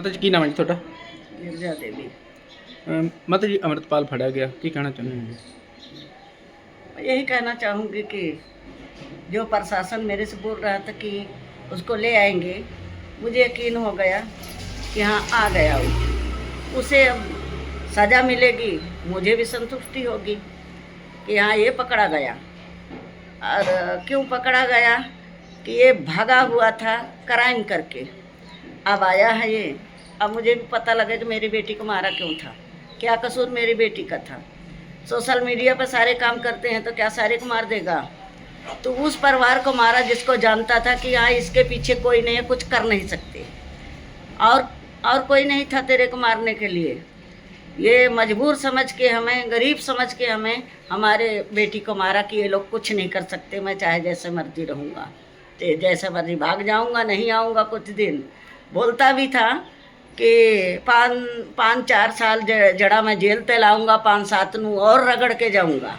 ਮਾਤਾ ਜੀ ਕੀ ਨਾਮ ਹੈ ਜੀ ਤੁਹਾਡਾ? गिरजा देवी। ਮਾਤਾ ਜੀ ਅੰਮ੍ਰਿਤਪਾਲ ਫੜਿਆ ਗਿਆ, ਕੀ ਕਹਿਣਾ ਚਾਹੁੰਦੇ ਹੋ? यही कहना चाहूँगी कि जो प्रशासन मेरे से बोल रहा था कि उसको ले आएंगे, मुझे यकीन हो गया कि हाँ आ गया वो। उसे अब सज़ा मिलेगी, मुझे भी संतुष्टि होगी कि हाँ ये पकड़ा गया। और क्यों पकड़ा गया कि ये भागा हुआ था क्राइम करके, अब आया है ये। अब मुझे भी पता लगे कि मेरी बेटी को मारा क्यों था, क्या कसूर मेरी बेटी का था। सोशल मीडिया पर सारे काम करते हैं तो क्या सारे को मार देगा? तो उस परिवार को मारा जिसको जानता था कि हाँ इसके पीछे कोई नहीं है, कुछ कर नहीं सकते, और कोई नहीं था तेरे को मारने के लिए। ये मजबूर समझ के हमें, गरीब समझ के हमें हमारे बेटी को मारा कि ये लोग कुछ नहीं कर सकते, मैं चाहे जैसे मर्जी रहूँगा, तो जैसे मर्जी भाग जाऊँगा, नहीं आऊँगा कुछ दिन। बोलता भी था कि 5-4 साल जड़ा मैं जेल ते लाऊंगा, 5-7 नू और रगड़ के जाऊंगा।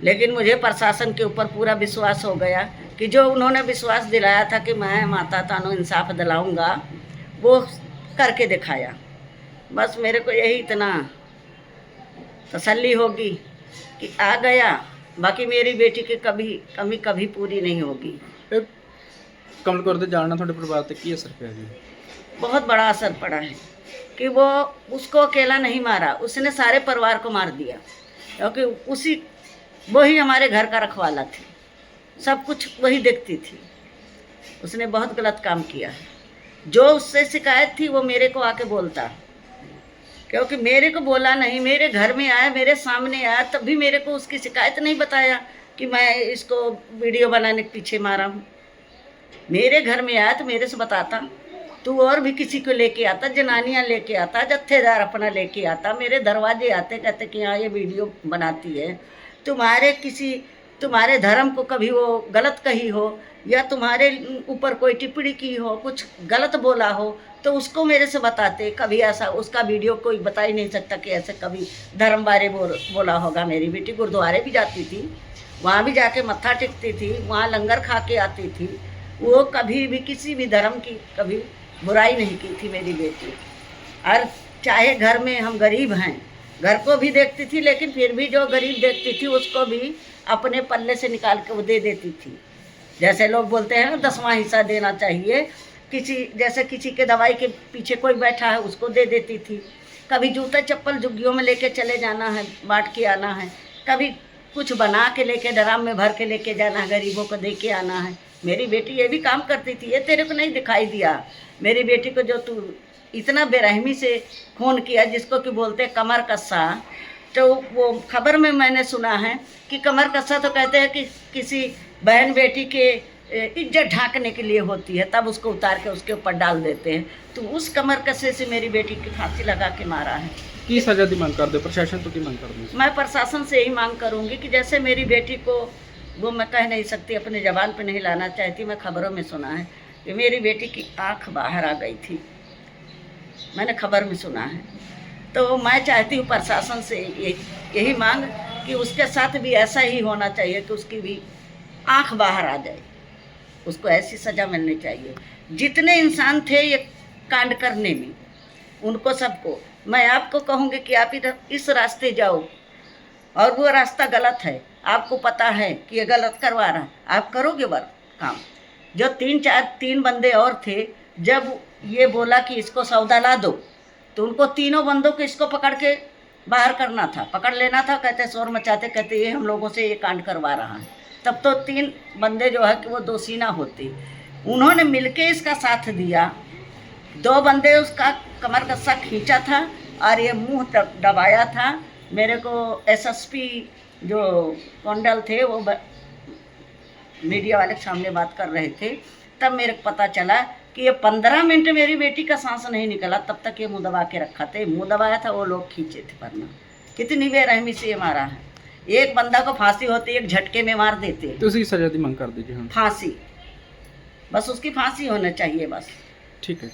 लेकिन मुझे प्रशासन के ऊपर पूरा विश्वास हो गया कि जो उन्होंने विश्वास दिलाया था कि मैं माता तानो इंसाफ दिलाऊंगा, वो करके दिखाया। बस मेरे को यही इतना तसल्ली होगी कि आ गया, बाकी मेरी बेटी की कभी कमी कभी पूरी नहीं होगी। ਕਮਲ ਕੌਰ ਦੇ ਜਾਣ ਨਾਲ ਤੁਹਾਡੇ ਪਰਿਵਾਰ ਤੇ ਕੀ ਅਸਰ ਪਿਆ ਜੀ? बहुत बड़ा असर पड़ा है कि वो उसको अकेला नहीं मारा, उसने सारे परिवार को मार दिया, क्योंकि वो ही हमारे घर का रखवाला थी, सब कुछ वही देखती थी। उसने बहुत गलत काम किया है। जो उससे शिकायत थी वो मेरे को आके बोलता, क्योंकि मेरे को बोला नहीं, मेरे घर में आया, मेरे सामने आया, तब भी मेरे को उसकी शिकायत नहीं बताया कि मैं इसको वीडियो बनाने के पीछे मारा हूँ। मेरे घर में आया तो मेरे से बताता, तू और भी किसी को लेके आता, जनानियाँ लेके आता, जत्थेदार अपना लेके आता, मेरे दरवाजे आते, कहते कि हाँ ये वीडियो बनाती है, तुम्हारे धर्म को कभी वो गलत कही हो या तुम्हारे ऊपर कोई टिप्पणी की हो, कुछ गलत बोला हो तो उसको मेरे से बताते। कभी ऐसा उसका वीडियो कोई बता ही नहीं सकता कि ऐसे कभी धर्म बारे बोला होगा। मेरी बेटी गुरुद्वारे भी जाती थी, वहाँ भी जाके मत्था टेकती थी, वहाँ लंगर खा के आती थी। वो कभी भी किसी भी धर्म की कभी बुराई नहीं की थी मेरी बेटी। और चाहे घर में हम गरीब हैं, घर को भी देखती थी, लेकिन फिर भी जो गरीब देखती थी उसको भी अपने पल्ले से निकाल के वो दे देती थी। जैसे लोग बोलते हैं ना 10वां हिस्सा देना चाहिए, जैसे किसी के दवाई के पीछे कोई बैठा है उसको दे देती थी। कभी जूता चप्पल झुग्गियों में लेके चले जाना है, बांट के आना है, कभी कुछ बना के लेके ड्राम में भर के लेके जाना है, गरीबों को दे के आना है। मेरी बेटी ये भी काम करती थी, ये तेरे को नहीं दिखाई दिया? मेरी बेटी को जो तू इतना बेरहमी से खून किया, जिसको कि बोलते कमर कस्सा, तो वो खबर में मैंने सुना है कि कमर कस्सा तो कहते हैं कि किसी बहन बेटी के इज्जत ढांकने के लिए होती है, तब उसको उतार के उसके ऊपर डाल देते हैं। तो उस कमर कस्से से मेरी बेटी की फांसी लगा के मारा है। ਕੀ ਸਜ਼ਾ ਦੀ ਮੰਗ ਕਰਦੇ ਹੋ? ਪ੍ਰਸ਼ਾਸਨ ਤੋਂ ਕੀ ਮੰਗ ਕਰਦੇ ਹੋ? मैं प्रशासन से यही मांग करूँगी कि जैसे मेरी बेटी को, वो मैं कह नहीं सकती, अपनी ज़बान पे नहीं लाना चाहती, मैं खबरों में सुना है कि मेरी बेटी की आँख बाहर आ गई थी, मैंने खबर में सुना है। तो मैं चाहती हूँ प्रशासन से यही मांग कि उसके साथ भी ऐसा ही होना चाहिए कि उसकी भी आँख बाहर आ जाए, उसको ऐसी सज़ा मिलनी चाहिए। जितने इंसान थे ये कांड करने में, उनको सबको मैं आपको कहूँगी कि आप इस रास्ते जाओ, और वो रास्ता गलत है, आपको पता है कि ये गलत करवा रहा है, आप करोगे वर्क काम। जो 3 बंदे और थे, जब ये बोला कि इसको सौदा ला दो, तो उनको तीनों बंदों को इसको पकड़ के बाहर करना था, पकड़ लेना था। कहते शोर मचाते, कहते ये हम लोगों से ये कांड करवा रहा है। तब तो 3 बंदे जो है कि वो दोषी ना होते, उन्होंने मिलके इसका साथ दिया। 2 बंदे उसका कमर कस्सा खींचा था और ये मुंह दबाया था। मेरे को SSP जो कौंडल थे वो मीडिया वाले के सामने बात कर रहे थे, तब मेरे को पता चला कि ये 15 मिनट मेरी बेटी का सांस नहीं निकला, तब तक ये मुँह दबा के रखा था। मुँह दबाया था, वो लोग खींचे थे, वरना कितनी बेरहमी से ये मारा है। एक बंदा को फांसी होती, एक झटके में मार देते। ਤੁਸੀਂ ਸਜ਼ਾ ਦੀ ਮੰਗ ਕਰਦੇ ਜੀ? ਹਾਂ फांसी, बस उसकी फांसी होना चाहिए बस। ਠੀਕ ਹੈ।